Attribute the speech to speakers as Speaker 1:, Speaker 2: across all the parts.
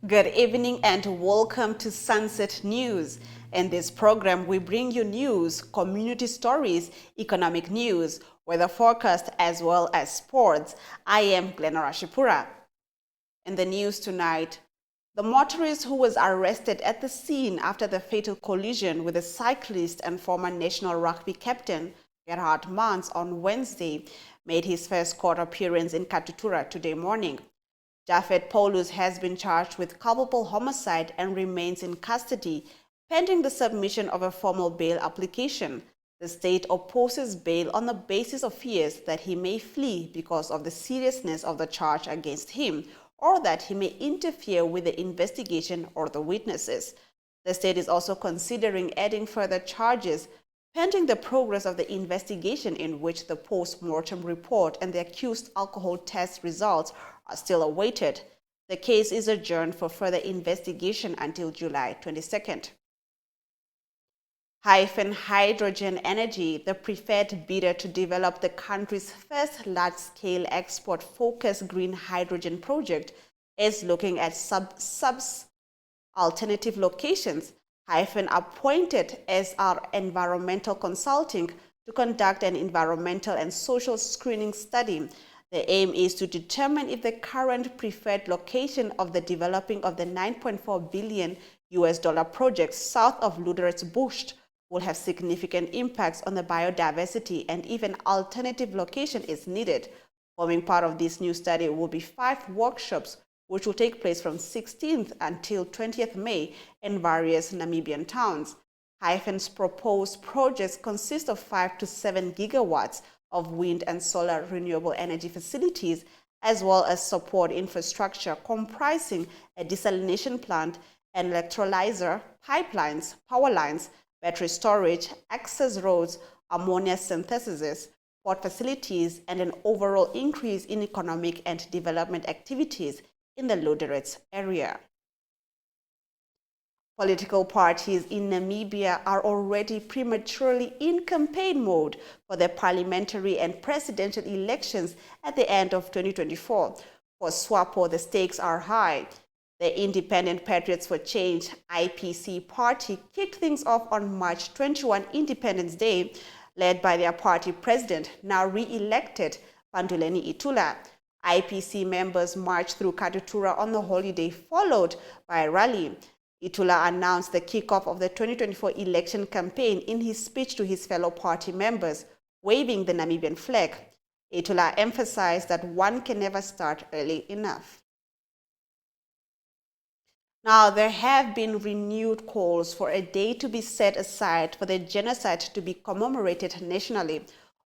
Speaker 1: Good evening and welcome to Sunset News. In this program, we bring you news, community stories, economic news, weather forecast, as well as sports. I am Glenna Rashipura. In the news tonight, the motorist who was arrested at the scene after the fatal collision with a cyclist and former national rugby captain Gerhard Mans on Wednesday made his first court appearance in Katutura today morning. Japhet Paulus has been charged with culpable homicide and remains in custody pending the submission of a formal bail application. The state opposes bail on the basis of fears that he may flee because of the seriousness of the charge against him, or that he may interfere with the investigation or the witnesses. The state is also considering adding further charges pending the progress of the investigation, in which the post-mortem report and the accused alcohol test results are still awaited. The case is adjourned for further investigation until July 22nd. Hyphen Hydrogen Energy, the preferred bidder to develop the country's first large-scale export-focused green hydrogen project, is looking at alternative locations. Hyphen appointed SR Environmental Consulting to conduct an environmental and social screening study. The aim is to determine if the current preferred location of the developing of the $9.4 billion project south of Luderitz-Bucht will have significant impacts on the biodiversity, and if an alternative location is needed. Forming part of this new study will be 5 workshops which will take place from 16th until 20th May in various Namibian towns. Hyphen's proposed projects consist of 5 to 7 gigawatts of wind and solar renewable energy facilities, as well as support infrastructure comprising a desalination plant, an electrolyzer, pipelines, power lines, battery storage, access roads, ammonia synthesis, port facilities, and an overall increase in economic and development activities in the Luderitz area. Political parties in Namibia are already prematurely in campaign mode for the parliamentary and presidential elections at the end of 2024. For SWAPO, the stakes are high. The Independent Patriots for Change (IPC) party kicked things off on March 21, Independence Day, led by their party president, now re-elected Panduleni Itula. IPC members marched through Katutura on the holiday, followed by a rally. Itula announced the kickoff of the 2024 election campaign in his speech to his fellow party members, waving the Namibian flag. Itula emphasized that one can never start early enough. Now, there have been renewed calls for a day to be set aside for the genocide to be commemorated nationally.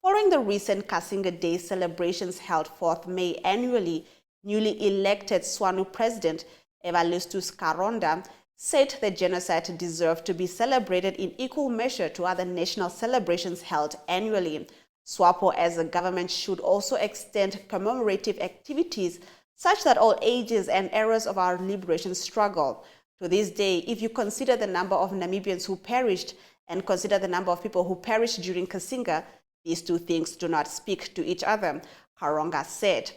Speaker 1: Following the recent Kasinga Day celebrations held 4th May annually, newly elected SWANU President Evalustus Karonda said the genocide deserved to be celebrated in equal measure to other national celebrations held annually. SWAPO as a government should also extend commemorative activities such that all ages and eras of our liberation struggle. To this day, if you consider the number of Namibians who perished and consider the number of people who perished during Kasinga, these two things do not speak to each other, Karonga said.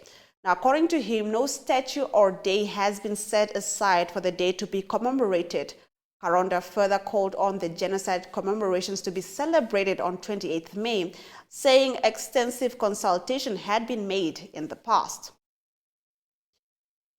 Speaker 1: Now, according to him, no statue or day has been set aside for the day to be commemorated. Karonda further called on the genocide commemorations to be celebrated on 28th May, saying extensive consultation had been made in the past.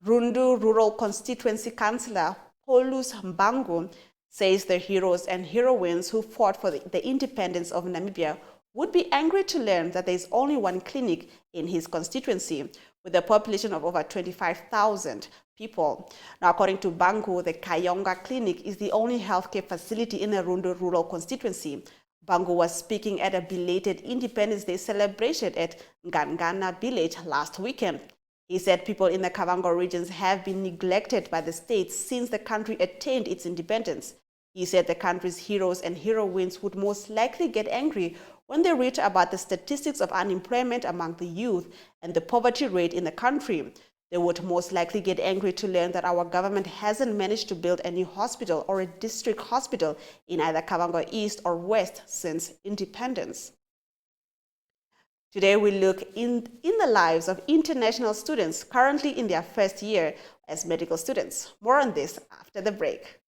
Speaker 1: Rundu Rural Constituency Councillor Paulus Mbangu says the heroes and heroines who fought for the independence of Namibia would be angry to learn that there is only one clinic in his constituency, with a population of over 25,000 people. Now, according to Bangu, the Kayonga Clinic is the only healthcare facility in the Rundu Rural Constituency. Bangu was speaking at a belated Independence Day celebration at Ngangana village last weekend. He said people in the Kavango regions have been neglected by the state since the country attained its independence. He said the country's heroes and heroines would most likely get angry when they read about the statistics of unemployment among the youth and the poverty rate in the country. They would most likely get angry to learn that our government hasn't managed to build a new hospital or a district hospital in either Kavango East or West since independence. Today we look in the lives of international students currently in their first year as medical students. More on this after the break.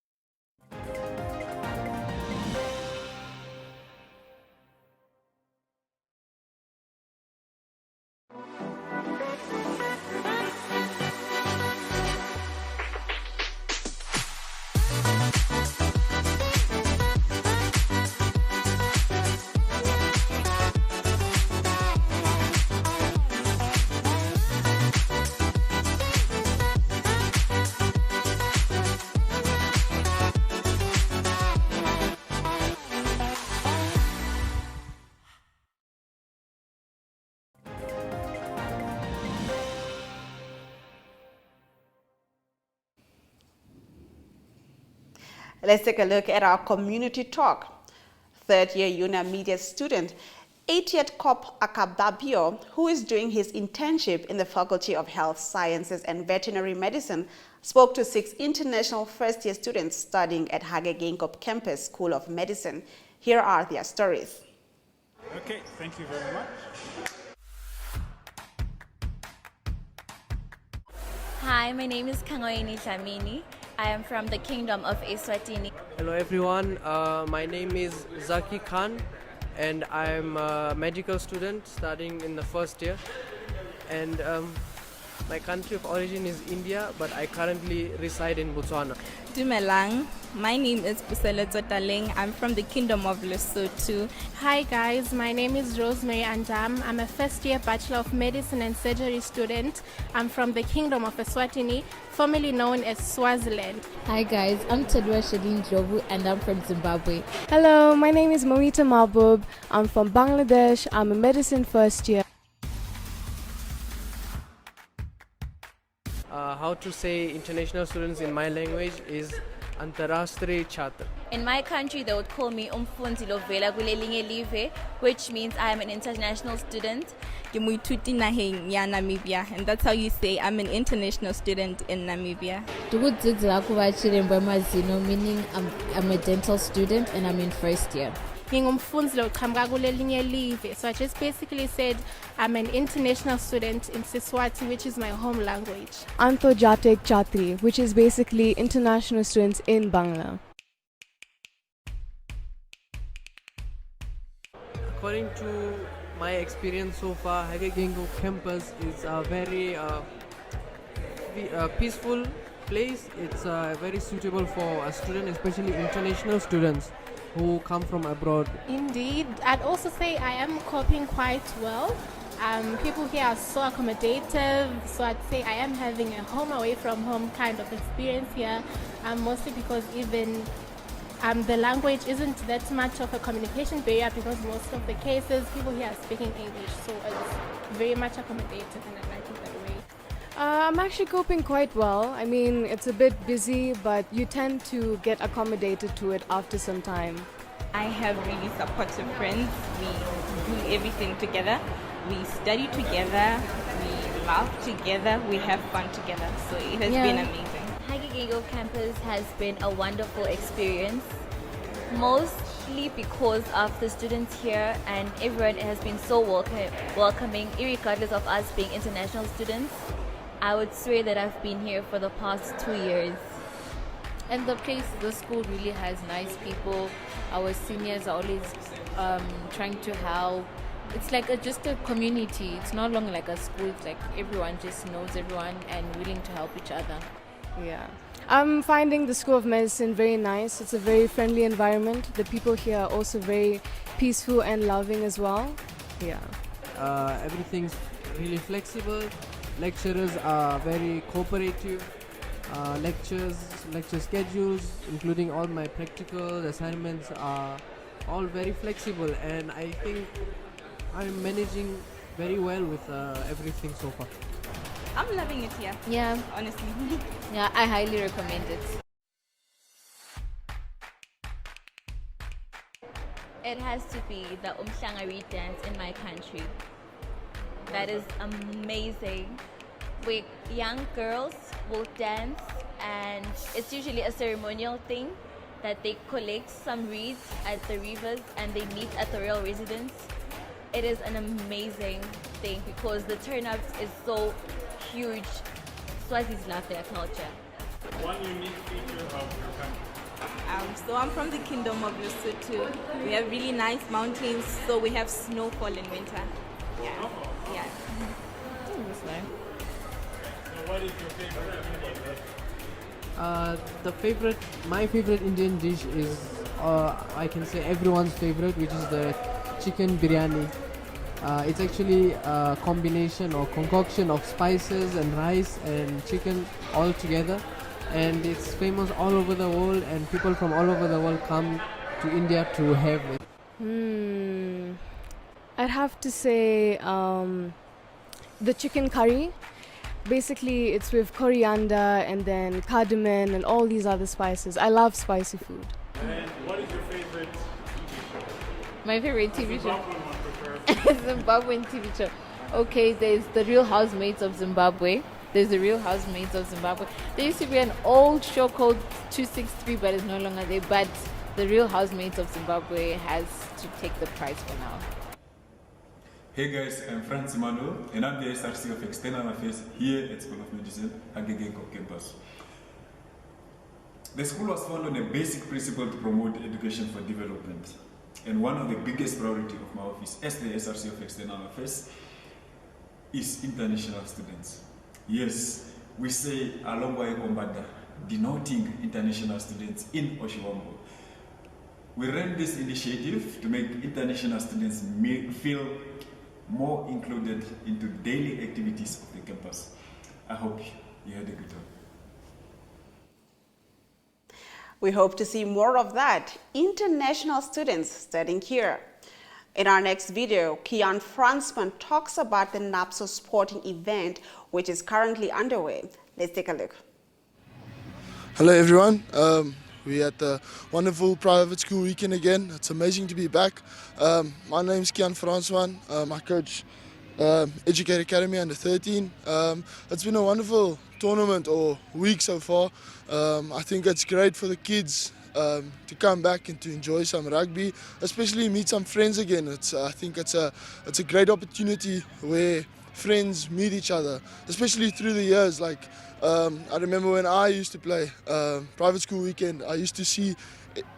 Speaker 1: Let's take a look at our community talk. Third-year UNAMedia student Etiet Kop Akababio, who is doing his internship in the Faculty of Health Sciences and Veterinary Medicine, spoke to 6 international first-year students studying at Hage Geingob Campus School of Medicine. Here are their stories.
Speaker 2: Okay, thank you very much.
Speaker 3: Hi, my name is Kangoini Dlamini. I am from the Kingdom of Eswatini.
Speaker 4: Hello everyone, my name is Zaki Khan and I'm a medical student studying in the first year, and my country of origin is India, but I currently reside in Botswana.
Speaker 5: Dumelang, my name is Pusele Tsotaleng. I'm from the Kingdom of Lesotho.
Speaker 6: Hi guys, my name is Rosemary Andam. I'm a first year Bachelor of Medicine and Surgery student. I'm from the Kingdom of Eswatini, formerly known as Swaziland.
Speaker 7: Hi guys, I'm Tadwa Shadin Jobu and I'm from Zimbabwe.
Speaker 8: Hello, my name is Moita Mahbub. I'm from Bangladesh. I'm a medicine first year.
Speaker 4: How to say international students in my language is Antarashtriya Chhatra.
Speaker 3: In my country, they would call me Umfundi Lovela Kulelinge Live, which means I am an international student.
Speaker 5: Ke moithuti naheng ya Namibia, and that's how you say I'm an international student in Namibia.
Speaker 7: Ndikudzidzira kuva chirembo mazino, meaning I'm a dental student and I'm in first year.
Speaker 6: Ngingumfundzi loqhamuka kulelinye live. So I just basically said I'm an international student in Siswati, which is my home language.
Speaker 8: Antojatek Chatri, which is basically international students in Bangla.
Speaker 4: According to my experience so far, Hage Geingob campus is a very peaceful place. It's very suitable for a student, especially international students who come from abroad.
Speaker 6: Indeed, I'd also say I am coping quite well. People here are so accommodative, so I'd say I am having a home away from home kind of experience here, mostly because even the language isn't that much of a communication barrier, because most of the cases people here are speaking English, so it's very much accommodative and I like it that way.
Speaker 8: I'm actually coping quite well. I mean, it's a bit busy, but you tend to get accommodated to it after some time.
Speaker 5: I have really supportive friends. We do everything together. We study together. We laugh together. We have fun together. So it has been amazing.
Speaker 3: Hage Geingob campus has been a wonderful experience, mostly because of the students here, and everyone has been so welcoming, regardless of us being international students. I would swear that I've been here for the past 2 years.
Speaker 7: And the school really has nice people. Our seniors are always trying to help. It's like just a community. It's no longer like a school. It's like everyone just knows everyone and willing to help each other.
Speaker 8: Yeah. I'm finding the School of Medicine very nice. It's a very friendly environment. The people here are also very peaceful and loving as well. Yeah.
Speaker 4: Everything's really flexible. Lecturers are very cooperative. Lecture schedules, including all my practical assignments, are all very flexible, and I think I'm managing very well with everything so far.
Speaker 5: I'm loving it here.
Speaker 7: Yeah,
Speaker 5: Honestly.
Speaker 7: yeah, I highly recommend it.
Speaker 3: It has to be the Umhlangari dance in my country. That is amazing. Where young girls will dance, and it's usually a ceremonial thing that they collect some reeds at the rivers and they meet at the royal residence. it is an amazing thing because the turnout is so huge. Swazis love their culture.
Speaker 2: One unique feature of your country.
Speaker 5: So I'm from the Kingdom of Lesotho. We have really nice mountains, so we have snowfall in winter. Yeah. Yeah.
Speaker 2: So what is your favorite Indian dish?
Speaker 4: My favorite Indian dish is, I can say everyone's favorite, which is the chicken biryani. It's actually a combination or concoction of spices and rice and chicken all together, and it's famous all over the world, and people from all over the world come to India to have it.
Speaker 8: I'd have to say the chicken curry. Basically, it's with coriander and then cardamom and all these other spices. I love spicy food.
Speaker 2: And what is your favorite
Speaker 7: My favorite TV show.
Speaker 2: Zimbabwean one preferred?
Speaker 7: Zimbabwean TV show. Okay, there's The Real Housemates of Zimbabwe. There's The Real Housemates of Zimbabwe. There used to be an old show called 263, but it's no longer there. But The Real Housemates of Zimbabwe has to take the prize for now.
Speaker 9: Hey guys, I'm Franz Emmanuel, and I'm the SRC of External Affairs here at School of Medicine, Hagegenko campus. The school was founded on a basic principle to promote education for development. And one of the biggest priorities of my office as the SRC of External Affairs is international students. Yes, we say Alongwa Kombada, denoting international students in Oshiwambo. We ran this initiative to make international students feel more included into daily activities of the campus. I hope you had a good time.
Speaker 1: We hope to see more of that. International students studying here. In our next video, Kian Fransman talks about the NAPSO sporting event, which is currently underway. Let's take a look.
Speaker 10: Hello everyone. We're at the wonderful private school weekend again. It's amazing to be back. My name's Kian Fransman. I coach Educate Academy under 13. It's been a wonderful tournament or week so far. I think it's great for the kids to come back and to enjoy some rugby, especially meet some friends again. I think it's a great opportunity where friends meet each other, especially through the years. Like I remember when I used to play private school weekend, I used to see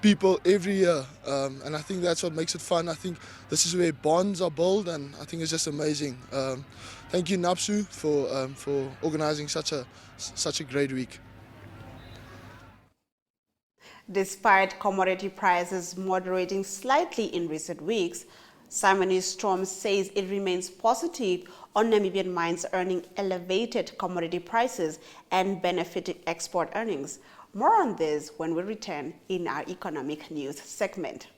Speaker 10: people every year, and I think that's what makes it fun. I think this is where bonds are built, and I think it's just amazing. Thank you, NAPSU, for organizing such a great week.
Speaker 1: Despite commodity prices moderating slightly in recent weeks, Simon Storm says it remains positive on Namibian mines earning elevated commodity prices and benefiting export earnings. More on this when we return in our economic news segment.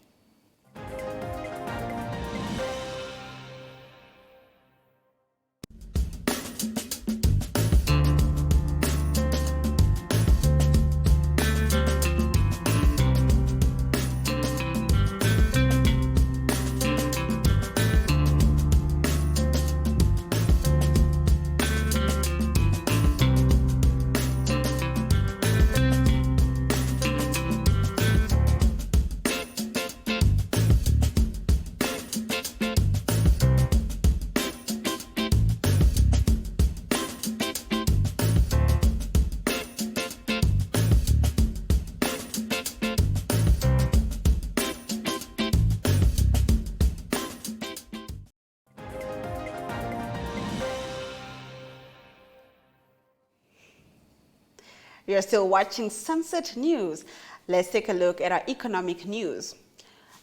Speaker 1: You're still watching Sunset News. Let's take a look at our economic news.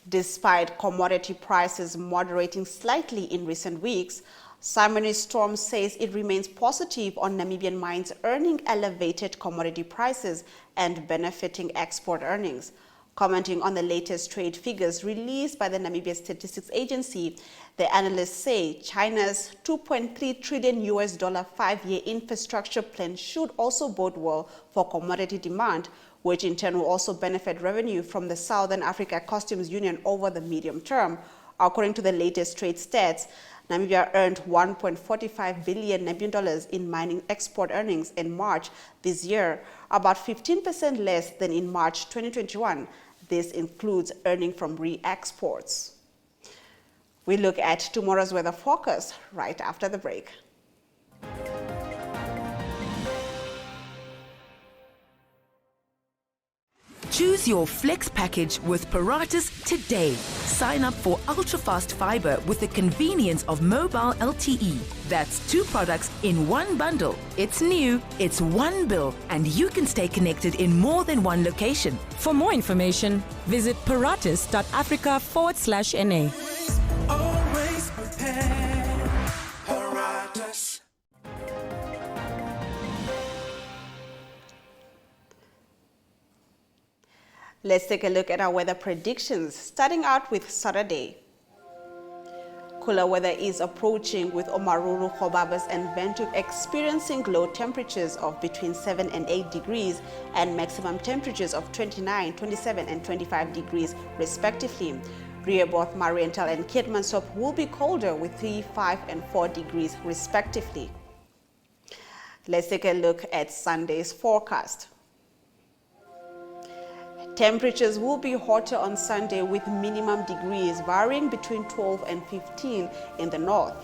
Speaker 1: Despite commodity prices moderating slightly in recent weeks, Simon Storm says it remains positive on Namibian mines earning elevated commodity prices and benefiting export earnings. Commenting on the latest trade figures released by the Namibia Statistics Agency, the analysts say China's $2.3 trillion five-year infrastructure plan should also bode well for commodity demand, which in turn will also benefit revenue from the Southern Africa Customs Union over the medium term. According to the latest trade stats, Namibia earned $1.45 billion in mining export earnings in March this year, about 15% less than in March 2021. This includes earning from re-exports. We look at tomorrow's weather forecast right after the break.
Speaker 11: Choose your flex package with Paratus today. Sign up for ultra-fast fiber with the convenience of mobile LTE. That's 2 products in 1 bundle. It's new, it's 1 bill, and you can stay connected in more than 1 location.
Speaker 12: For more information, visit paratus.africa/NA.
Speaker 13: Always prepared. Paratus.
Speaker 1: Let's take a look at our weather predictions, starting out with Saturday. Cooler weather is approaching with Omaruru, Hobabas and Windhoek experiencing low temperatures of between 7 and 8 degrees and maximum temperatures of 29, 27 and 25 degrees respectively. Rehoboth, Mariental and Keetmanshoop will be colder with 3, 5 and 4 degrees respectively. Let's take a look at Sunday's forecast. Temperatures will be hotter on Sunday with minimum degrees varying between 12 and 15 in the north.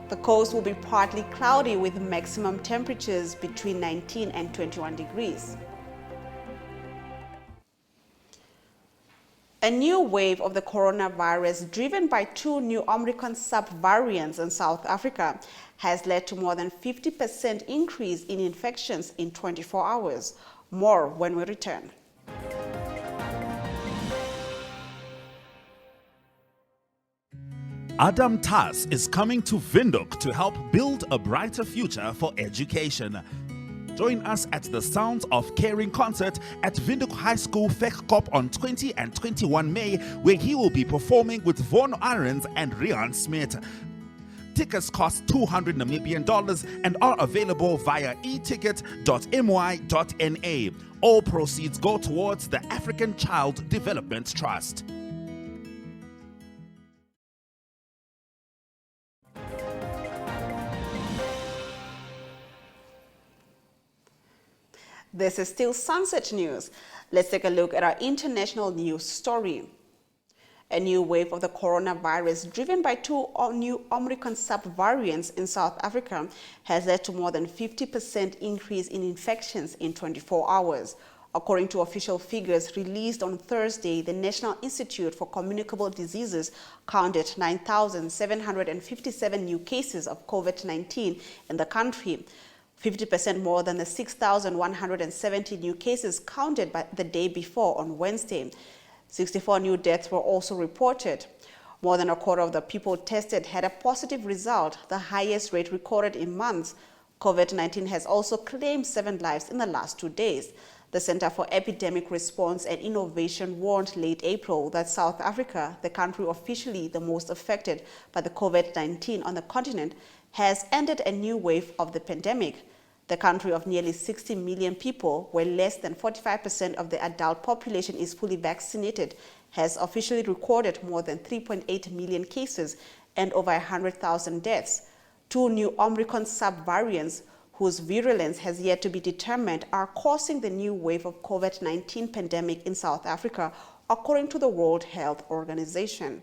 Speaker 1: The coast will be partly cloudy with maximum temperatures between 19 and 21 degrees. A new wave of the coronavirus, driven by 2 new Omicron subvariants in South Africa, has led to more than 50% increase in infections in 24 hours. More when we return.
Speaker 14: Adam Tas is coming to Windhoek to help build a brighter future for education. Join us at the Sounds of Caring concert at Windhoek High School Vegkop on 20 and 21 May, where he will be performing with Von Arends and Rian Smith. Tickets cost $200 Namibian and are available via eticket.my.na. All proceeds go towards the African Child Development Trust.
Speaker 1: This is still Sunset News. Let's take a look at our international news story. A new wave of the coronavirus, driven by 2 new Omicron subvariants in South Africa, has led to more than 50% increase in infections in 24 hours. According to official figures released on Thursday, the National Institute for Communicable Diseases counted 9,757 new cases of COVID-19 in the country, 50% more than the 6,170 new cases counted by the day before on Wednesday. 64 new deaths were also reported. More than a quarter of the people tested had a positive result, the highest rate recorded in months. COVID-19 has also claimed 7 lives in the last 2 days. The Center for Epidemic Response and Innovation warned late April that South Africa, the country officially the most affected by the COVID-19 on the continent, has ended a new wave of the pandemic. The country of nearly 60 million people, where less than 45% of the adult population is fully vaccinated, has officially recorded more than 3.8 million cases and over 100,000 deaths. 2 new Omicron subvariants, whose virulence has yet to be determined, are causing the new wave of COVID-19 pandemic in South Africa, according to the World Health Organization.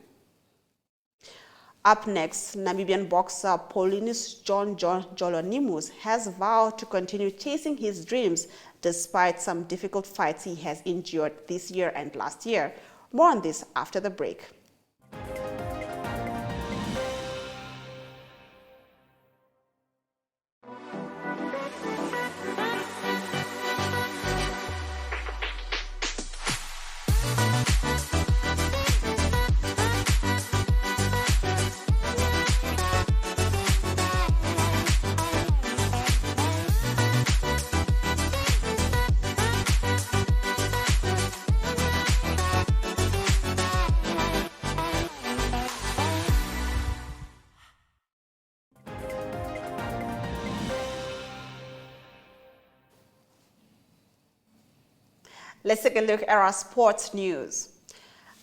Speaker 1: Up next, Namibian boxer Paulinus John Jolonimus has vowed to continue chasing his dreams despite some difficult fights he has endured this year and last year. More on this after the break. Let's take a look at our sports news.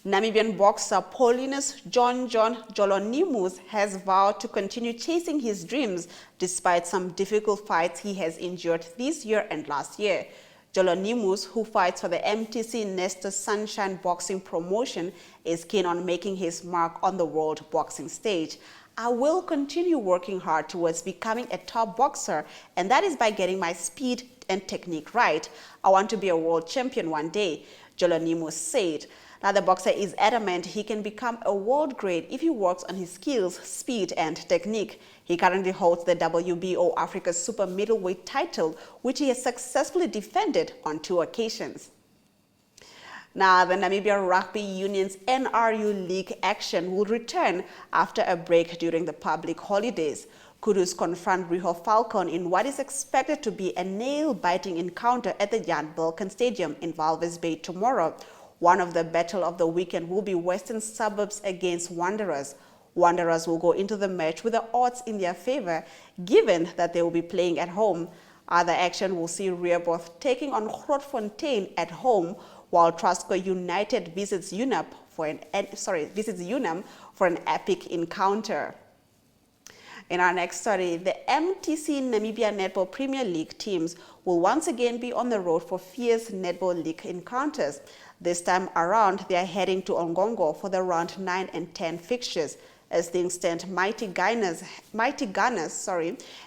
Speaker 1: Namibian boxer Paulinus John Jolonimus has vowed to continue chasing his dreams despite some difficult fights he has endured this year and last year. Jolonimus, who fights for the MTC Nestor Sunshine Boxing promotion, is keen on making his mark on the world boxing stage. I will continue working hard towards becoming a top boxer, and that is by getting my speed and technique right. I want to be a world champion one day, Jolonimus said. Now, the boxer is adamant he can become a world great if he works on his skills, speed, and technique. He currently holds the WBO Africa Super Middleweight title, which he has successfully defended on 2 occasions. Now, the Namibia Rugby Union's NRU League action will return after a break during the public holidays. Kudus confront Riho Falcon in what is expected to be a nail-biting encounter at the Jan Vulcan Stadium in Walvis Bay tomorrow. One of the battle of the weekend will be Western Suburbs against Wanderers. Wanderers will go into the match with the odds in their favor, given that they will be playing at home. Other action will see Rehoboth taking on Grootfontein at home, while Trasco United visits Unam for an epic encounter. In our next story, the MTC Namibia Netball Premier League teams will once again be on the road for fierce Netball League encounters. This time around, they are heading to Ongongo for the round 9 and 10 fixtures. As things stand, Mighty Gunners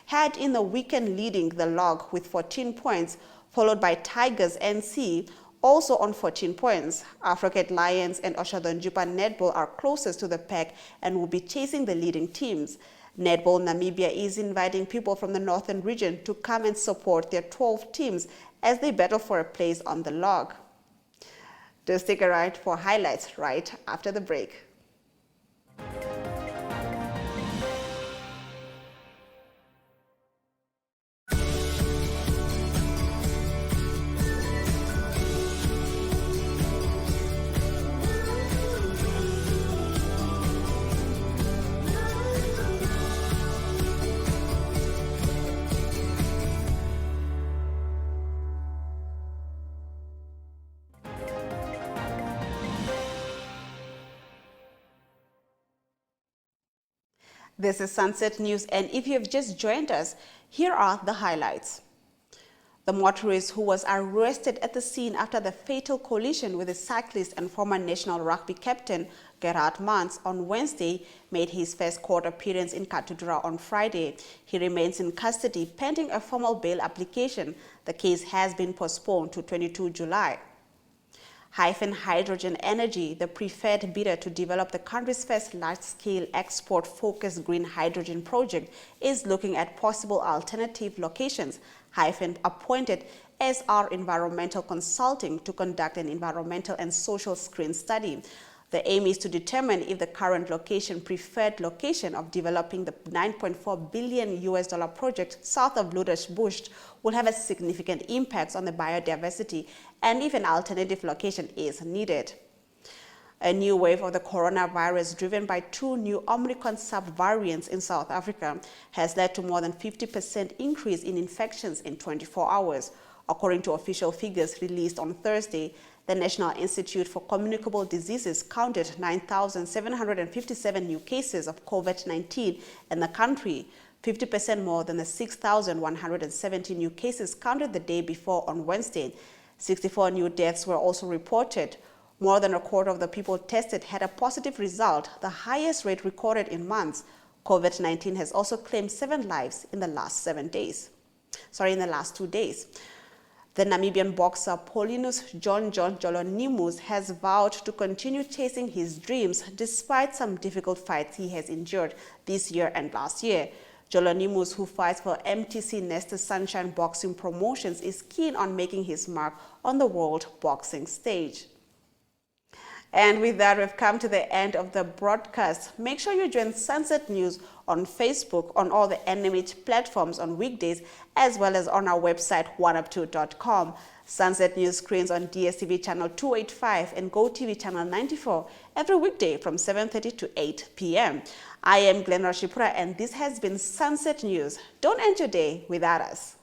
Speaker 1: had in the weekend leading the log with 14 points, followed by Tigers NC, also on 14 points. Africat Lions and Oshadonjupa Netball are closest to the pack and will be chasing the leading teams. Netball Namibia is inviting people from the northern region to come and support their 12 teams as they battle for a place on the log. Do stick around for highlights right after the break. This is Sunset News, and if you have just joined us, here are the highlights. The motorist who was arrested at the scene after the fatal collision with the cyclist and former national rugby captain Gerhard Mans on Wednesday made his first court appearance in Katutura on Friday. He remains in custody pending a formal bail application. The case has been postponed to 22 July. Hyphen Hydrogen Energy, the preferred bidder to develop the country's first large-scale export-focused green hydrogen project, is looking at possible alternative locations. Hyphen appointed SR Environmental Consulting to conduct an environmental and social screen study. The aim is to determine if the current preferred location of developing the $9.4 billion project south of Ludersbusch will have a significant impact on the biodiversity and if an alternative location is needed. A new wave of the coronavirus driven by 2 new Omicron subvariants in South Africa has led to more than 50% increase in infections in 24 hours. According to official figures released on Thursday, the National Institute for Communicable Diseases counted 9,757 new cases of COVID-19 in the country, 50% more than the 6,170 new cases counted the day before on Wednesday. 64 new deaths were also reported. More than a quarter of the people tested had a positive result, the highest rate recorded in months. COVID-19 has also claimed 7 lives in the last 2 days. The Namibian boxer Paulinus John Jolonimus has vowed to continue chasing his dreams despite some difficult fights he has endured this year and last year. Jolonimus, who fights for MTC Nestor Sunshine Boxing Promotions, is keen on making his mark on the world boxing stage. And with that, we've come to the end of the broadcast. Make sure you join Sunset News on Facebook, on all the NMH platforms on weekdays, as well as on our website, oneup2.com. Sunset News screens on DSTV channel 285 and GoTV channel 94 every weekday from 7:30 to 8 p.m. I am Glenn Rashipura, and this has been Sunset News. Don't end your day without us.